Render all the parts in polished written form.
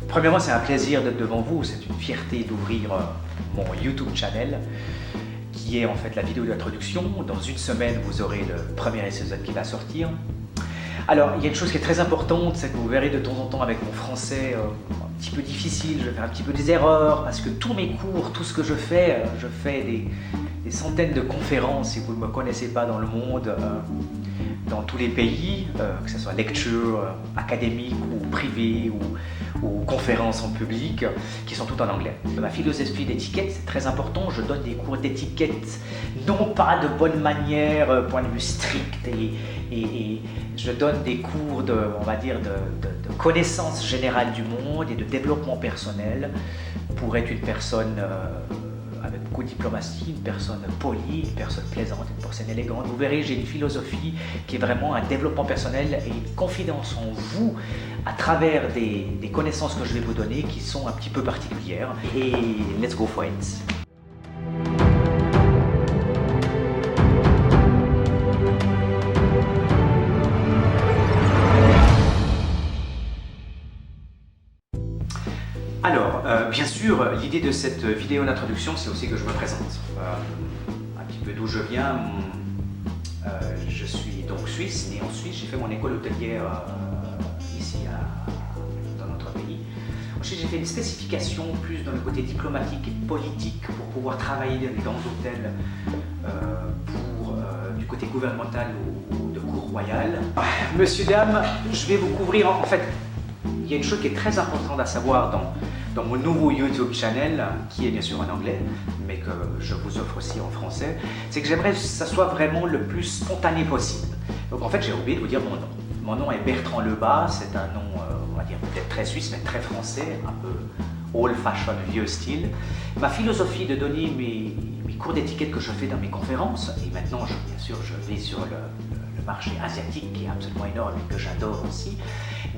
Premièrement, c'est un plaisir d'être devant vous, c'est une fierté d'ouvrir mon YouTube channel qui est en fait la vidéo d'introduction. Dans une semaine, vous aurez le premier épisode qui va sortir. Alors, il y a une chose qui est très importante, c'est que vous verrez de temps en temps avec mon français un petit peu difficile, je vais faire un petit peu des erreurs parce que tous mes cours, tout ce que je fais des centaines de conférences, si vous ne me connaissez pas dans le monde, dans tous les pays, que ce soit lecture académique ou privée ou conférences en public, qui sont toutes en anglais. Ma philosophie d'étiquette, c'est très important, je donne des cours d'étiquette, non pas de bonne manière, point de vue strict, et je donne des cours de connaissance générale du monde et de développement personnel pour être une personne avec beaucoup de diplomatie, une personne polie, une personne plaisante, une personne élégante. Vous verrez, j'ai une philosophie qui est vraiment un développement personnel et une confiance en vous à travers des connaissances que je vais vous donner qui sont un petit peu particulières. Et let's go for it! Alors, bien sûr, l'idée de cette vidéo d'introduction, c'est aussi que je me présente. Un petit peu d'où je viens. Je suis donc suisse, né en Suisse. J'ai fait mon école hôtelière ici dans notre pays. Ensuite, j'ai fait une spécification plus dans le côté diplomatique et politique pour pouvoir travailler dans les grands hôtels du côté gouvernemental ou de cour royale. Monsieur, dame, je vais vous couvrir en fait. Il y a une chose qui est très importante à savoir dans mon nouveau YouTube channel, qui est bien sûr en anglais, mais que je vous offre aussi en français, c'est que j'aimerais que ça soit vraiment le plus spontané possible. Donc en fait, j'ai oublié de vous dire mon nom. Mon nom est Bertrand Lebas, c'est un nom, on va dire peut-être très suisse, mais très français, un peu old-fashion, vieux style. Ma philosophie de donner mes cours d'étiquette que je fais dans mes conférences, et maintenant, bien sûr, je vais sur le marché asiatique qui est absolument énorme et que j'adore aussi,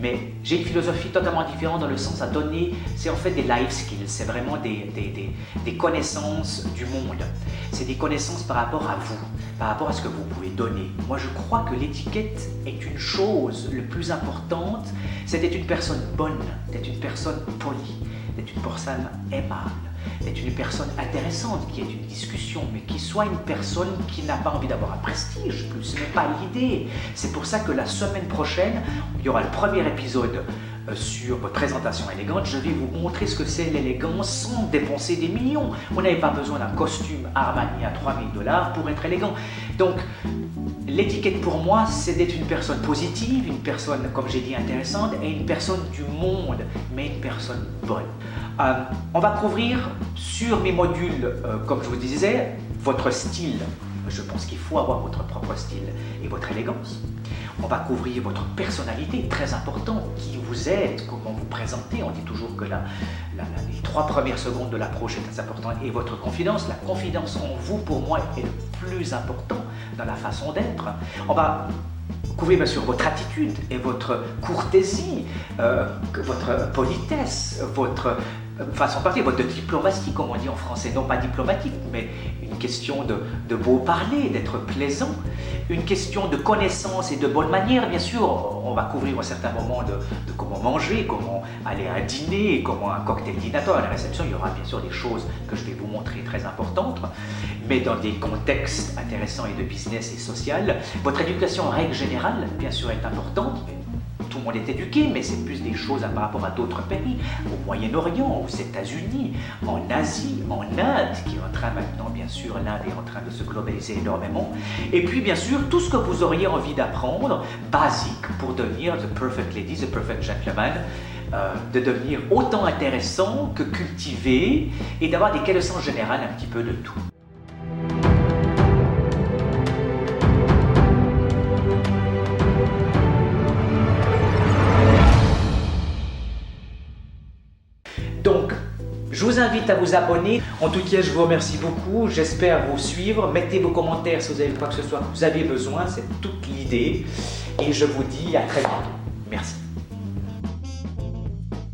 mais j'ai une philosophie totalement différente dans le sens à donner, c'est en fait des life skills, c'est vraiment des connaissances du monde, c'est des connaissances par rapport à vous, par rapport à ce que vous pouvez donner. Moi je crois que l'étiquette est une chose le plus importante, c'est d'être une personne bonne, d'être une personne polie, d'être une personne aimable, d'être une personne intéressante, qui ait une discussion, mais qui soit une personne qui n'a pas envie d'avoir un prestige plus. Ce n'est pas l'idée. C'est pour ça que la semaine prochaine, il y aura le premier épisode sur votre présentation élégante. Je vais vous montrer ce que c'est l'élégance sans dépenser des millions. On n'avait pas besoin d'un costume Armani à 3 000 $ pour être élégant. Donc, l'étiquette pour moi, c'est d'être une personne positive, une personne, comme j'ai dit, intéressante, et une personne du monde, mais une personne bonne. On va couvrir sur mes modules, comme je vous disais, votre style. Je pense qu'il faut avoir votre propre style et votre élégance. On va couvrir votre personnalité, très important, qui vous êtes, comment vous présentez. On dit toujours que les 3 premières secondes de l'approche est très importante, et votre confidence. La confidence en vous, pour moi, est le plus important dans la façon d'être. On va couvrir bien sûr votre attitude et votre courtoisie, votre politesse, votre façon de parler, votre diplomatie, comme on dit en français, non pas diplomatique, mais une question de beau parler, d'être plaisant, une question de connaissance et de bonne manière, bien sûr. On va couvrir à certains moments de comment manger, comment aller à un dîner, comment un cocktail dînatoire, à la réception. Il y aura bien sûr des choses que je vais vous montrer très importantes, mais dans des contextes intéressants et de business et social. Votre éducation en règle générale, bien sûr, est importante. Tout le monde est éduqué, mais c'est plus des choses par rapport à d'autres pays, au Moyen-Orient, aux États-Unis, en Asie, en Inde, qui est en train maintenant, bien sûr, l'Inde est en train de se globaliser énormément. Et puis, bien sûr, tout ce que vous auriez envie d'apprendre, basique, pour devenir the perfect lady, the perfect gentleman, de devenir autant intéressant que cultivé et d'avoir des connaissances générales un petit peu de tout. Donc, je vous invite à vous abonner. En tout cas, je vous remercie beaucoup. J'espère vous suivre. Mettez vos commentaires si vous avez quoi que ce soit que vous avez besoin. C'est toute l'idée. Et je vous dis à très bientôt. Merci.